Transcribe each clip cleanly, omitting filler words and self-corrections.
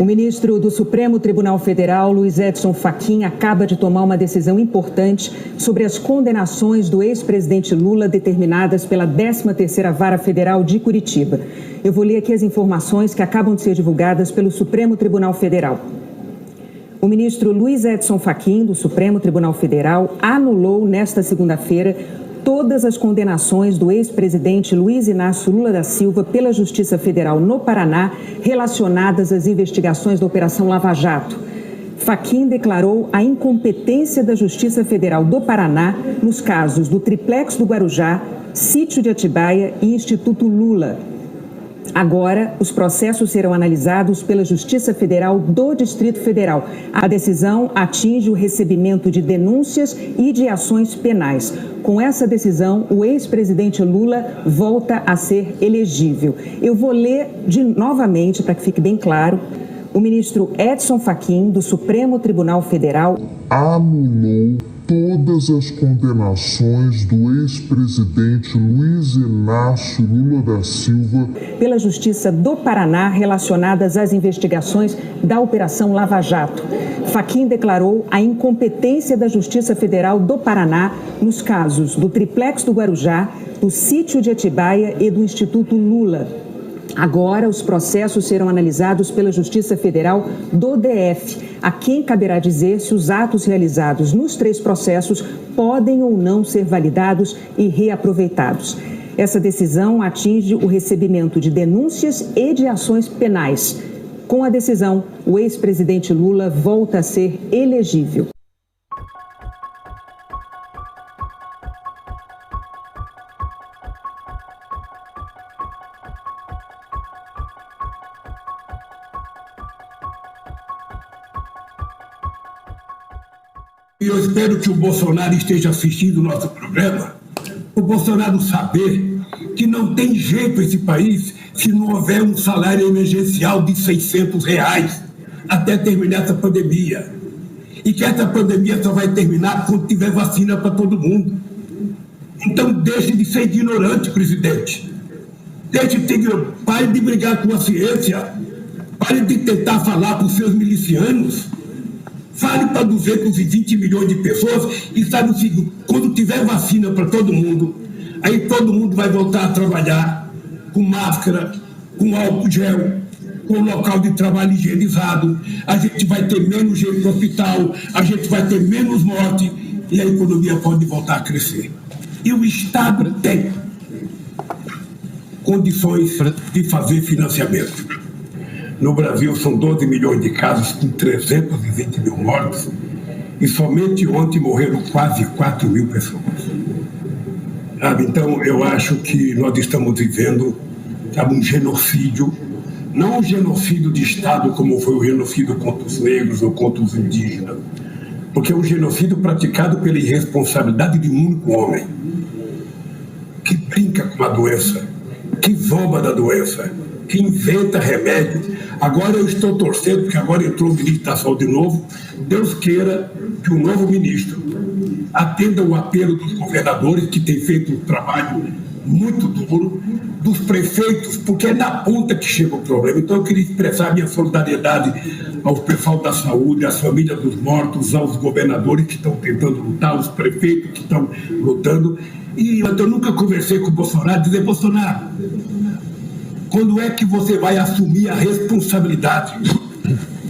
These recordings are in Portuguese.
O ministro do Supremo Tribunal Federal, Luiz Edson Fachin, acaba de tomar uma decisão importante sobre as condenações do ex-presidente Lula determinadas pela 13ª Vara Federal de Curitiba. Eu vou ler aqui as informações que acabam de ser divulgadas pelo Supremo Tribunal Federal. O ministro Luiz Edson Fachin, do Supremo Tribunal Federal, anulou nesta segunda-feira todas as condenações do ex-presidente Luiz Inácio Lula da Silva pela Justiça Federal no Paraná relacionadas às investigações da Operação Lava Jato. Fachin declarou a incompetência da Justiça Federal do Paraná nos casos do Triplex do Guarujá, Sítio de Atibaia e Instituto Lula. Agora, os processos serão analisados pela Justiça Federal do Distrito Federal. A decisão atinge o recebimento de denúncias e de ações penais. Com essa decisão, o ex-presidente Lula volta a ser elegível. Eu vou ler novamente, para que fique bem claro. O ministro Edson Fachin, do Supremo Tribunal Federal, anulou todas as condenações do ex-presidente Luiz Inácio Lula da Silva pela Justiça do Paraná relacionadas às investigações da Operação Lava Jato. Fachin declarou a incompetência da Justiça Federal do Paraná nos casos do Triplex do Guarujá, do Sítio de Atibaia e do Instituto Lula. Agora, os processos serão analisados pela Justiça Federal do DF, a quem caberá dizer se os atos realizados nos 3 processos podem ou não ser validados e reaproveitados. Essa decisão atinge o recebimento de denúncias e de ações penais. Com a decisão, o ex-presidente Lula volta a ser elegível. E eu espero que o Bolsonaro esteja assistindo o nosso programa, o Bolsonaro saber que não tem jeito esse país se não houver um salário emergencial de R$600 até terminar essa pandemia. E que essa pandemia só vai terminar quando tiver vacina para todo mundo. Então deixe de ser ignorante, presidente. Pare de brigar com a ciência. Pare de tentar falar para os seus milicianos. Fale para 220 milhões de pessoas e sabe o seguinte, quando tiver vacina para todo mundo, aí todo mundo vai voltar a trabalhar com máscara, com álcool gel, com local de trabalho higienizado, a gente vai ter menos gente no hospital, a gente vai ter menos morte e a economia pode voltar a crescer. E o Estado tem condições de fazer financiamento. No Brasil, são 12 milhões de casos com 320 mil mortos e somente ontem morreram quase 4 mil pessoas. Então, eu acho que nós estamos vivendo um genocídio, não um genocídio de Estado como foi o genocídio contra os negros ou contra os indígenas, porque é um genocídio praticado pela irresponsabilidade de um único homem, que brinca com a doença, que zomba da doença, que inventa remédio. Agora eu estou torcendo, porque agora entrou o ministro da Saúde de novo. Deus queira que o novo ministro atenda o apelo dos governadores, que têm feito um trabalho muito duro, dos prefeitos, porque é na ponta que chega o problema. Então eu queria expressar minha solidariedade ao pessoal da saúde, às famílias dos mortos, aos governadores que estão tentando lutar, aos prefeitos que estão lutando. E eu nunca conversei com o Bolsonaro, dizer, Bolsonaro, quando é que você vai assumir a responsabilidade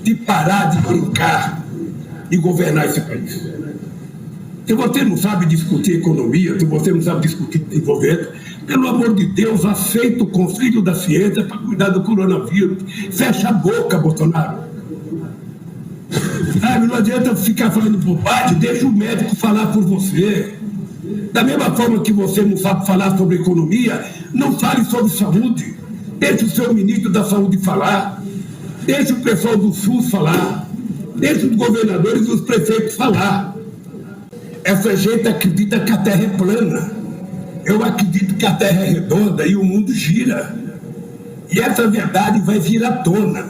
de parar de brincar e governar esse país? Se você não sabe discutir economia, se você não sabe discutir desenvolvimento, pelo amor de Deus, aceita o conselho da ciência para cuidar do coronavírus. Fecha a boca, Bolsonaro. Não adianta ficar falando bobagem, deixa o médico falar por você. Da mesma forma que você não sabe falar sobre economia, não fale sobre saúde. Deixe o seu ministro da Saúde falar, deixe o pessoal do SUS falar, deixe os governadores e os prefeitos falar. Essa gente acredita que a Terra é plana. Eu acredito que a Terra é redonda e o mundo gira. E essa verdade vai vir à tona.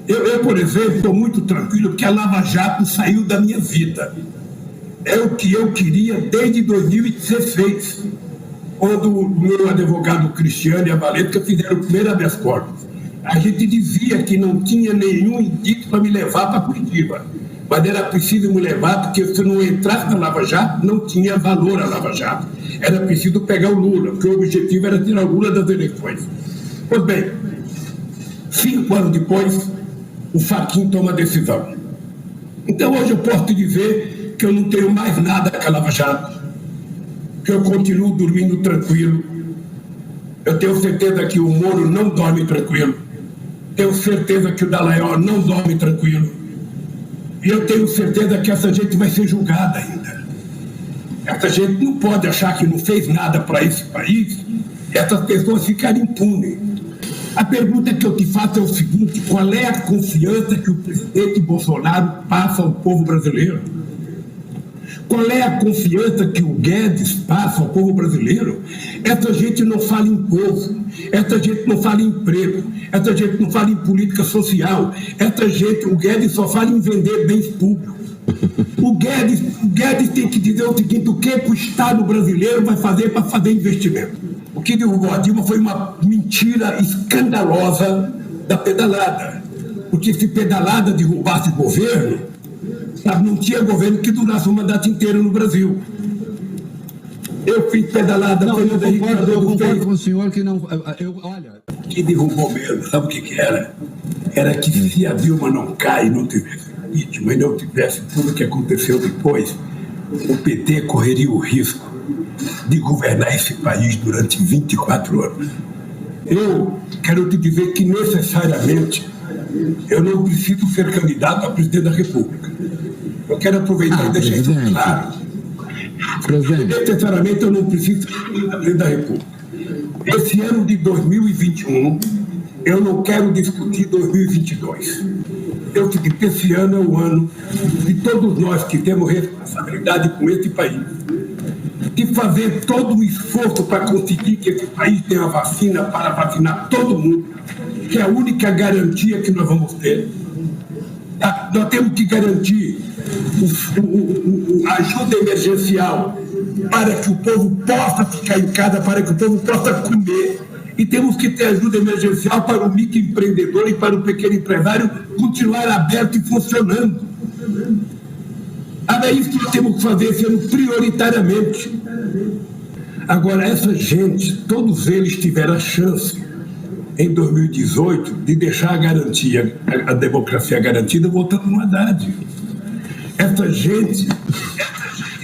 Eu, por exemplo, estou muito tranquilo porque a Lava Jato saiu da minha vida. É o que eu queria desde 2016. Quando o meu advogado Cristiano e a Valesca fizeram o primeiro habeas corpus. A gente dizia que não tinha nenhum indício para me levar para Curitiba, mas era preciso me levar porque se eu não entrasse na Lava Jato, não tinha valor a Lava Jato. Era preciso pegar o Lula, porque o objetivo era tirar o Lula das eleições. Pois bem, 5 anos depois, o Fachin toma a decisão. Então hoje eu posso te dizer que eu não tenho mais nada com a Lava Jato, que eu continuo dormindo tranquilo. Eu tenho certeza que o Moro não dorme tranquilo. Tenho certeza que o Dallagnol não dorme tranquilo. E eu tenho certeza que essa gente vai ser julgada ainda. Essa gente não pode achar que não fez nada para esse país, essas pessoas ficarem impunes. A pergunta que eu te faço é o seguinte: qual é a confiança que o presidente Bolsonaro passa ao povo brasileiro? Qual é a confiança que o Guedes passa ao povo brasileiro? Essa gente não fala em povo, essa gente não fala em emprego, essa gente não fala em política social, o Guedes só fala em vender bens públicos. O Guedes tem que dizer o seguinte: o que o Estado brasileiro vai fazer para fazer investimento? O que derrubou a Dilma foi uma mentira escandalosa da pedalada. Porque se pedalada derrubasse governo, não tinha governo que durasse um mandato inteiro no Brasil. Eu fiz pedalada. Não, eu concordo com o senhor que não... olha... O que derrubou mesmo, sabe o que era? Era que se a Dilma não cai, não tivesse vítima e não tivesse tudo o que aconteceu depois, o PT correria o risco de governar esse país durante 24 anos. Eu quero te dizer que necessariamente eu não preciso ser candidato a presidente da República. Eu quero aproveitar e deixar isso claro. Necessariamente eu não preciso ser candidato a presidente da República. Esse ano de 2021, eu não quero discutir 2022. Eu digo que esse ano é o ano de todos nós que temos responsabilidade com esse país, de fazer todo o esforço para conseguir que esse país tenha vacina para vacinar todo mundo, que é a única garantia que nós vamos ter. Nós temos que garantir a ajuda emergencial para que o povo possa ficar em casa, para que o povo possa comer. E temos que ter ajuda emergencial para o microempreendedor e para o pequeno empresário continuar aberto e funcionando. É isso que nós temos que fazer esse ano prioritariamente. Agora, essa gente, todos eles tiveram a chance, em 2018, de deixar a democracia garantida votando no Haddad. Essa gente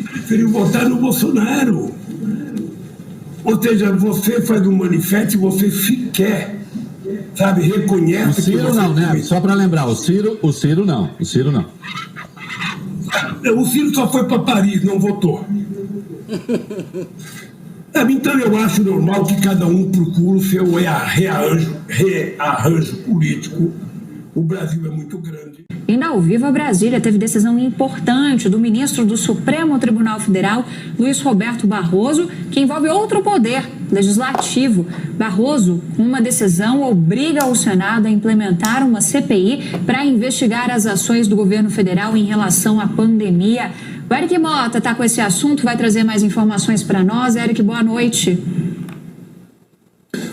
preferiu votar no Bolsonaro. Ou seja, você faz um manifesto e você sequer, sabe, reconhece... O Ciro não, né? Só para lembrar, o Ciro não. O Ciro só foi para Paris, não votou. Então eu acho normal que cada um procure o seu rearranjo político. O Brasil é muito grande. E na Ao Vivo Brasília teve decisão importante do ministro do Supremo Tribunal Federal, Luiz Roberto Barroso, que envolve outro poder, legislativo. Barroso, com uma decisão, obriga o Senado a implementar uma CPI para investigar as ações do governo federal em relação à pandemia. O Eric Mota está com esse assunto, vai trazer mais informações para nós. Eric, boa noite.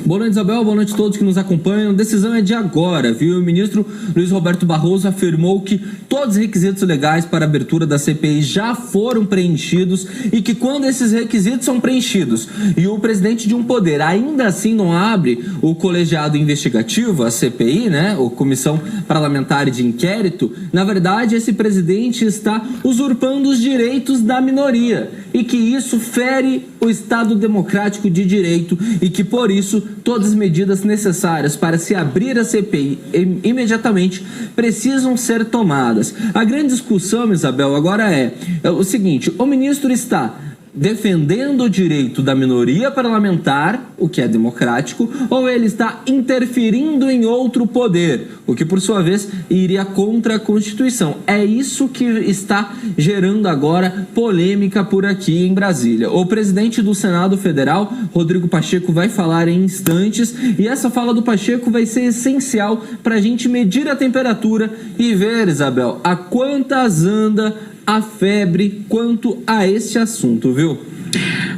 Boa noite, Isabel. Boa noite a todos que nos acompanham. A decisão é de agora, viu? O ministro Luiz Roberto Barroso afirmou que todos os requisitos legais para a abertura da CPI já foram preenchidos e que quando esses requisitos são preenchidos e o presidente de um poder ainda assim não abre o colegiado investigativo, a CPI, né? Ou Comissão Parlamentar de Inquérito, na verdade esse presidente está usurpando os direitos da minoria e que isso fere o Estado democrático de direito e que por isso todas as medidas necessárias para se abrir a CPI imediatamente precisam ser tomadas. A grande discussão, Isabel, agora é o seguinte: o ministro está defendendo o direito da minoria parlamentar, o que é democrático, ou ele está interferindo em outro poder, o que por sua vez iria contra a Constituição. É isso que está gerando agora polêmica por aqui em Brasília. O presidente do Senado Federal, Rodrigo Pacheco, vai falar em instantes e essa fala do Pacheco vai ser essencial para a gente medir a temperatura e ver, Isabel, a quantas anda a febre quanto a este assunto, viu?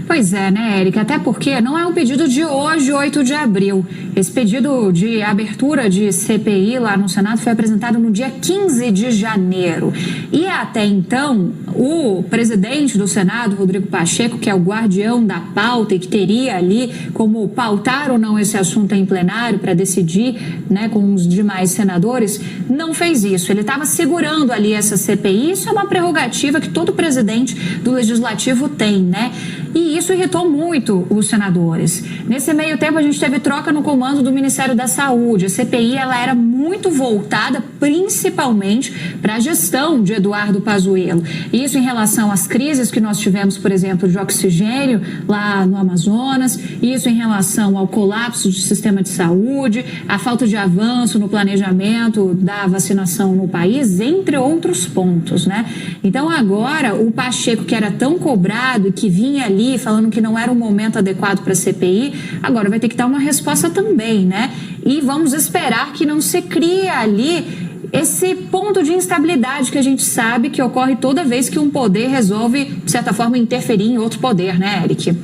Pois é, né, Érica? Até porque não é um pedido de hoje, 8 de abril. Esse pedido de abertura de CPI lá no Senado foi apresentado no dia 15 de janeiro. E até então, o presidente do Senado, Rodrigo Pacheco, que é o guardião da pauta e que teria ali como pautar ou não esse assunto em plenário para decidir, né, com os demais senadores, não fez isso. Ele estava segurando ali essa CPI. Isso é uma prerrogativa que todo presidente do Legislativo tem, né? E isso irritou muito os senadores. Nesse meio tempo, a gente teve troca no comando do Ministério da Saúde. A CPI ela era muito voltada principalmente para a gestão de Eduardo Pazuello. Isso em relação às crises que nós tivemos, por exemplo, de oxigênio lá no Amazonas, isso em relação ao colapso do sistema de saúde, a falta de avanço no planejamento da vacinação no país, entre outros pontos, né? Então agora o Pacheco, que era tão cobrado e que vinha ali falando que não era o momento adequado para a CPI, agora vai ter que dar uma resposta também, né? E vamos esperar que não se crie ali esse ponto de instabilidade que a gente sabe que ocorre toda vez que um poder resolve, de certa forma, interferir em outro poder, né, Eric?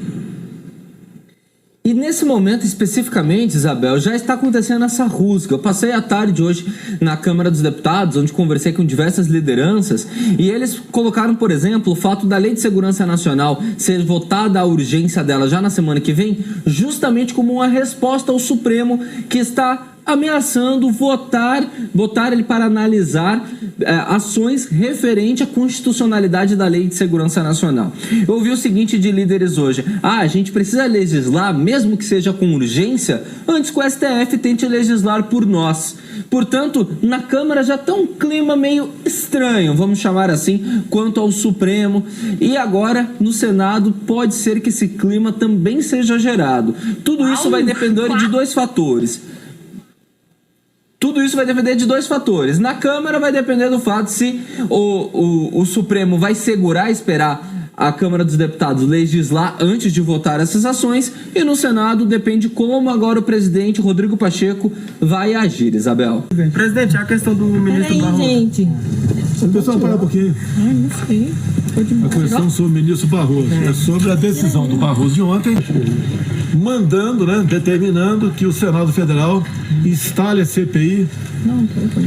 E nesse momento especificamente, Isabel, já está acontecendo essa rusga. Eu passei a tarde hoje na Câmara dos Deputados, onde conversei com diversas lideranças, e eles colocaram, por exemplo, o fato da Lei de Segurança Nacional ser votada a urgência dela já na semana que vem, justamente como uma resposta ao Supremo, que está ameaçando botar ele para analisar ações referente à constitucionalidade da Lei de Segurança Nacional. Eu ouvi o seguinte de líderes hoje: a gente precisa legislar, mesmo que seja com urgência, antes que o STF tente legislar por nós. Portanto, na Câmara já está um clima meio estranho, vamos chamar assim, quanto ao Supremo. E agora, no Senado, pode ser que esse clima também seja gerado. Tudo isso vai depender de dois fatores. Tudo isso vai depender de dois fatores. Na Câmara vai depender do fato se o Supremo vai segurar, esperar a Câmara dos Deputados legislar antes de votar essas ações, e no Senado depende como agora o presidente Rodrigo Pacheco vai agir, Isabel. Presidente, a questão do ministro Barroso. Gente. Pessoal, para um pouquinho. Não sei. A questão sobre o ministro Barroso é sobre a decisão do Barroso de ontem, mandando, né, determinando que o Senado Federal instale a CPI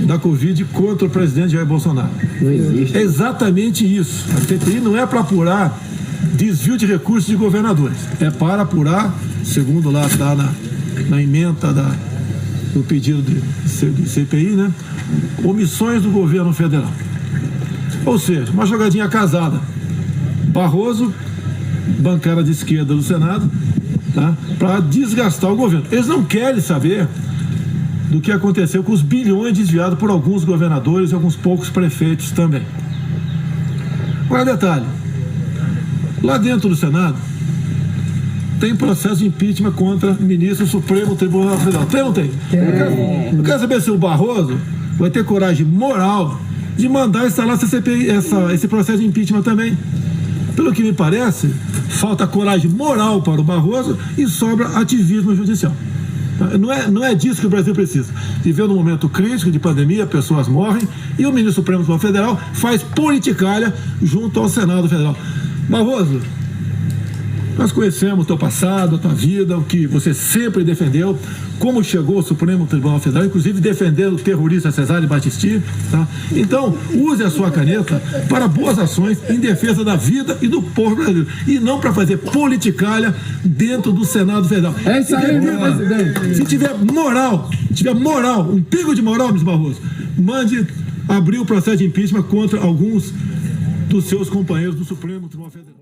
da Covid contra o presidente Jair Bolsonaro. Não existe. É exatamente isso. A CPI não é para apurar desvio de recursos de governadores. É para apurar, segundo lá está na ementa do pedido de CPI, né, omissões do governo federal. Ou seja, uma jogadinha casada. Barroso, bancada de esquerda do Senado, tá, para desgastar o governo. Eles não querem saber do que aconteceu com os bilhões desviados por alguns governadores e alguns poucos prefeitos também. Agora, detalhe: lá dentro do Senado tem processo de impeachment contra o ministro do Supremo Tribunal Federal. Tem ou não tem? Eu quero saber se o Barroso vai ter coragem moral de mandar instalar essa CPI, esse processo de impeachment também. Pelo que me parece, falta coragem moral para o Barroso e sobra ativismo judicial. Não é disso que o Brasil precisa. Vivendo um momento crítico de pandemia, pessoas morrem, e o ministro Supremo Tribunal Federal faz politicalha junto ao Senado Federal. Barroso, nós conhecemos o teu passado, a tua vida, o que você sempre defendeu, como chegou ao Supremo Tribunal Federal, inclusive defendendo o terrorista Cesare Battisti, tá? Então, use a sua caneta para boas ações em defesa da vida e do povo brasileiro, e não para fazer politicalha dentro do Senado Federal. É isso aí, meu presidente. Se tiver moral, um pingo de moral, ministro Barroso, mande abrir o processo de impeachment contra alguns dos seus companheiros do Supremo Tribunal Federal.